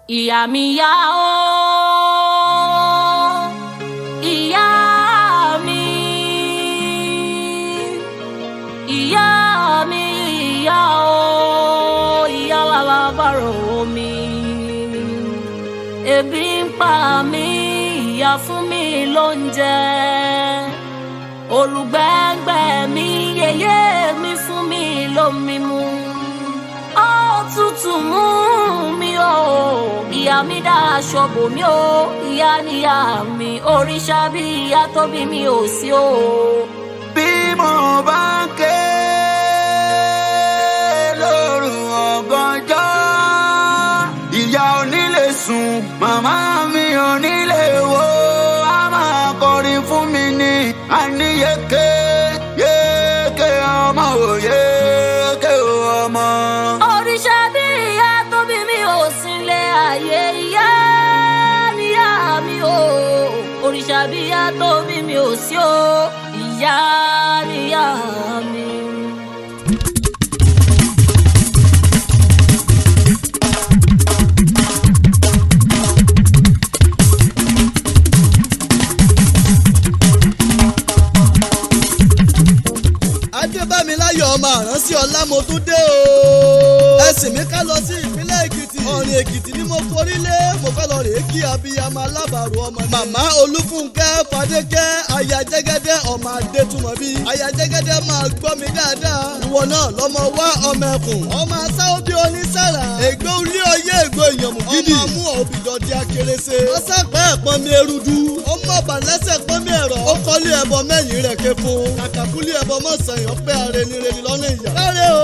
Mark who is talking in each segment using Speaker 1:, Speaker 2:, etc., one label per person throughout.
Speaker 1: ìyá mi yá o ìyá mi ìyá mi ìyá o ìyá lálábàárò mi ebi ń pa mí ìyá fún mi lóúnjẹ olùgbẹ́ngbẹ́ mi yèyé mi fún mi lómi mu òtútù mú mi o ìyá mi dá aṣọ bò mí o ìyá níyà mi òrìṣà bí ìyá tó bí mi ò sí o.
Speaker 2: bí mo bá ń ké lóru ọ̀gànjọ́ ìyá ò ní lè sùn màmá mi ò ní lè wò á máa kọrin fún mi ní àníyéké yéké ọmọ ò yéké ọmọ.
Speaker 1: òrìṣà bí ìyá tó bí mi ò sílé ayé ìyá níyà mi o òrìṣà bí ìyá tó bí mi ò sí o ìyá níyà mi.
Speaker 3: adébámiláyọ̀ ọmọ àránsí ọlá mo tún dé o. ẹ̀sìn mi ká lọ sí ìpínlẹ̀ èkìtì. ọ̀rìn èkìtì ni mo forí lé mo fẹ́ lọ rèé kí abiyamọ alábàárò ọmọ mi. màmá olúfúnkẹ́ fadékẹ́ aya jẹ́gẹ́dẹ́ ọmọ adétúmọ̀bí. aya jẹ́gẹ́dẹ́ máa gbọ́ mi dáadáa. ìwọ náà lọ́mọ wá ọmọ ẹkùn. ọmọ asáwọ́ bí onísàrà. ègbó ilé ọyẹ́ ègbó ìyànmù gidi. ọmọ mú òbíjọ́ di akérésé. ọ̀sàpẹ́ ẹ̀pọ́n mi erudu. ọmọ ọ̀bàlẹ́sẹ̀ pọ́n mi ẹ̀rọ. ó kọ́lé ẹbọ mẹ́yìn rẹ̀ ké fún. kàkàkúlé ẹbọ mọ̀sán-yàn pé arẹnirẹni lọ́nà ìyá. láre o.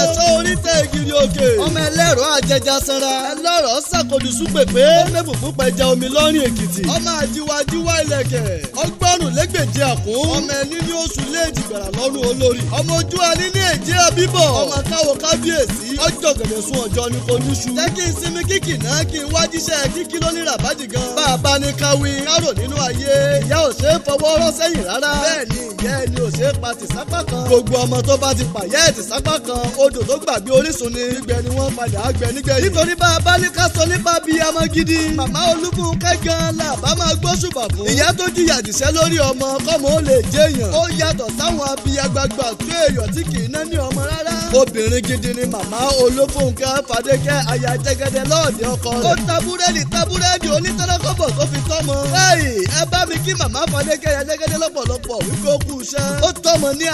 Speaker 3: ẹ̀ṣọ́ orí tẹ ìgìrì òkè. ọmọ ẹlẹ́rọ àjẹjà sanra. ẹlọ́rọ̀ ṣàkóso pépé. ó mẹ́bùkún pẹja omi lọ́rìn èkìtì. ọmọ àjíwájíwá ilẹ̀kẹ̀. ọgbọ́nù lẹ́gbẹ̀jì àkún. ọmọ ẹni ní oṣù léèjì gbàrà lọ́rùn olórí. ọmọ ojú ẹni ní èjì ẹbíbọ̀. ọmọ káwọ kábíyèsí. ọjọ́ gẹ̀dẹ̀ sún ọjọ́ ní kò níṣu. jẹ́ kí n sinmi kíkì náà kí n wájíṣẹ́ kíkí lóní ràbájì gan. bàbá ní káwí. kárò nínú ayé. ìyá ò ṣe é fọwọ́ rọ́ sẹ́yìn rárá. bẹ́ẹ̀ ni ìyá ẹni ò ṣe é pa tìsápá kan. gbogbo ọmọ tó bá ti pàyẹ́ ẹ̀ tìsápá kan odò tó gbàgbé orísun ni. gbígbẹ ni wọ́n padà á gbẹ nígbẹ yìí. nítorí bá a bá ní ká sọ nípa bí ọmọ gidi. màmá olúfúnkẹ́ gan la bá máa gbóṣùbà fún. ìyá tó jìyà dìṣẹ́ lórí ọmọ kọ́mọ ó lè jẹ́ èèyàn. ó yàtọ̀ sáwọn abiyagbagba tó èèyàn tí kì í ná ní ọmọ rárá. obìnrin gidi ni màmá olúfúnkẹ́ fadékẹ́ aya jẹ́gẹ́dẹ́ lọ́ọ̀dẹ ọkọ rẹ̀. ó taburẹ́dì onítọ́lọ́kọ́bọ̀ tó fi tọ́mọ. ẹ bá mi kí màmá fadékẹ́ aya jẹ́gẹ́dẹ́ lọ́pọ̀lọpọ̀ wípé ó kú iṣẹ́. ó tọ́mọ ní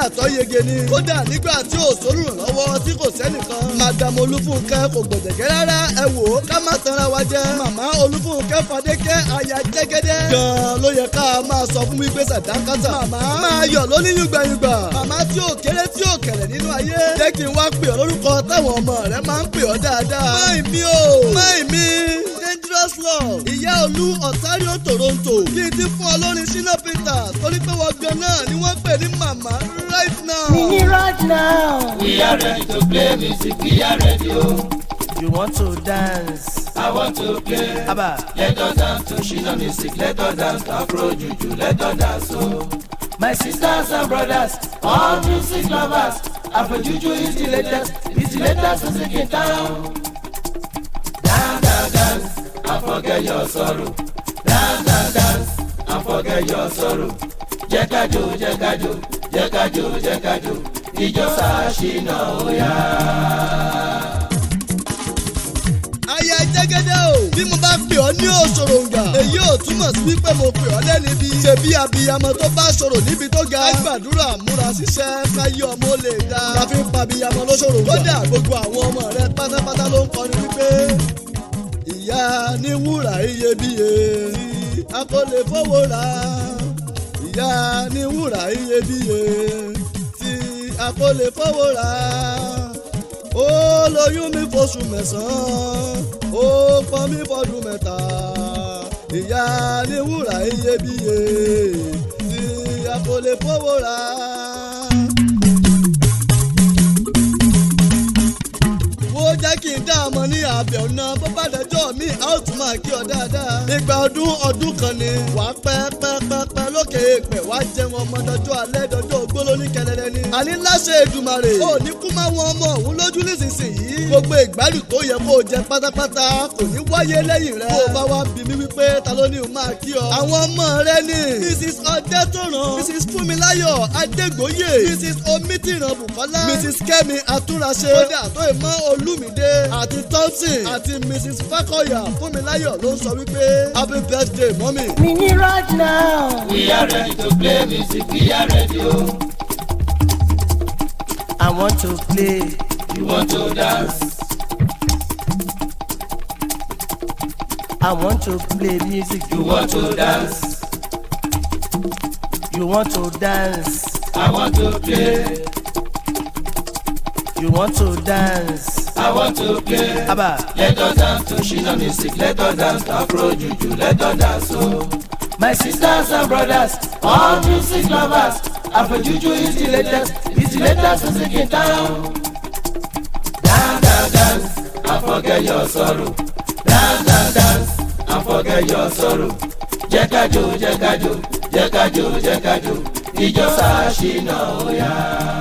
Speaker 3: àtọ́yege ni. kódà nígbà tí ò sólùrànlọ́wọ́ tí kò sẹ́nìkan. madam olúfúnkẹ́ kò gbọ̀dẹ̀gẹ́ rárá. ẹ wò ó ká má tanra wa jẹ. màmá olúfúnkẹ́ fadékẹ́ aya jẹ́gẹ́dẹ́. gan ló yẹ ká máa sọ fún mi pé sàdákàtà. màmá máa yọ̀ lóní yùgbàyùgbà. màmá tí ò kéré tí ò kẹ̀lẹ̀ nínú ayé. jẹ́ kí n wá pè ọ́ lórúkọ táwọn ọmọ rẹ máa ń pè ọ́ dáadáa. máì mi dangerous love. ìyá olú Ontario Toronto. kí n ti fún ọ lórí Shina Peters. torí pé wọ́n gan náà ni wọ́n pè ní màmá right now.
Speaker 4: right now.
Speaker 5: We are ready to play music. We are ready, oh.
Speaker 4: You want to dance?
Speaker 5: I want to play.
Speaker 4: Abba.
Speaker 5: Let us dance to Shina music. Let us dance to Afro Juju. Let us dance, oh. My sisters and brothers, all music lovers. Afro Juju is the latest. It's the latest music in town. Dance, dance, dance, and forget your sorrow. Dance, dance, dance, and forget your sorrow. Jẹ́kájò, jẹ́kájò, jẹ́kájò, jẹ́kájò. Ìjọ Ṣínà Oya.
Speaker 3: aya jẹ́gẹ́dẹ́ o. bí mo bá pè ọ́ ní òṣòròǹgà. èyí ò túmọ̀ sí wípé mo pè ọ́ lẹ́ni bí. ṣebí abiyamọ tó bá ṣòro níbi tó ga. ká gbàdúrà múra ṣiṣẹ́ káyé ọmọ ó lè dá. la fi ń pa abiyamọ lóṣòròǹgà. kódà gbogbo àwọn ọmọ rẹ pátápátá ló ń kọrin wípé. ìyá ní wúrà iyebíye tí a kò lè fowó rà. ìyá ní wúrà iyebíye tí a kò lè fowó rà. ó lóyún mi fóṣù mẹ́sàn-án ó pọ́n mi fọ́dún mẹ́ta. ìyá ní wúrà iyebíye tí a kò lè fowó rà. wo jẹ́ kí n dá ọmọ ní àbẹ̀ ọ̀nà bó bá dẹjọ́ mi a ó tún máa kí ọ dáadáa. ìgbà ọdún kan ni wà á pẹ́ lókè èèpẹ̀ wá jẹun ọmọ dọjọ́ alẹ́ dọjọ́ ògbóló ní kẹlẹ́lẹ́ ni. àní láṣẹ Èdùmàrè ò ní kú máa wọn ọmọ òun lójú nísinsìnyí. gbogbo ìgbádùn tó yẹ kó o jẹ pátápátá kò ní wáyé lẹ́yìn rẹ. bó o bá wá bí mi wípé ta ló ní o máa kí ọ. àwọn ọmọ rẹ ni Mrs. Ọdẹ́tọ̀ràn, Mrs. Fúnmiláyọ̀ Adégbóyè, Mrs. Omítìràn Bùkọ́lá, Mrs. Kẹ́mi Atúnraṣe, kódà tó ìmọ̀ Olúmídé àti Thompson àti Mrs. Fákọ̀yà Fúnmiláyọ̀ ló ń sọ wípé happy birthday mọ́mì.
Speaker 4: We need right now.
Speaker 5: We are ready to play music, we are ready o.
Speaker 4: I want to play.
Speaker 5: You want to dance.
Speaker 4: I want to play music.
Speaker 5: You want to dance.
Speaker 4: You want to dance.
Speaker 5: I want to play.
Speaker 4: You want to dance.
Speaker 5: I want to play.
Speaker 4: Abba.
Speaker 5: Let us dance to Shina music. Let us dance to Afro Juju. Let us dance oh. My sisters and brothers, all music lovers, Afro Juju is the latest. It's the latest music in town. Dance, dance, dance, and forget your sorrow. Dance, dance, dance, and forget your sorrow. Jẹ́kájò, jẹ́kájò, jẹ́kájò, jẹ́kájò, ìjọ Ṣínà ó yá.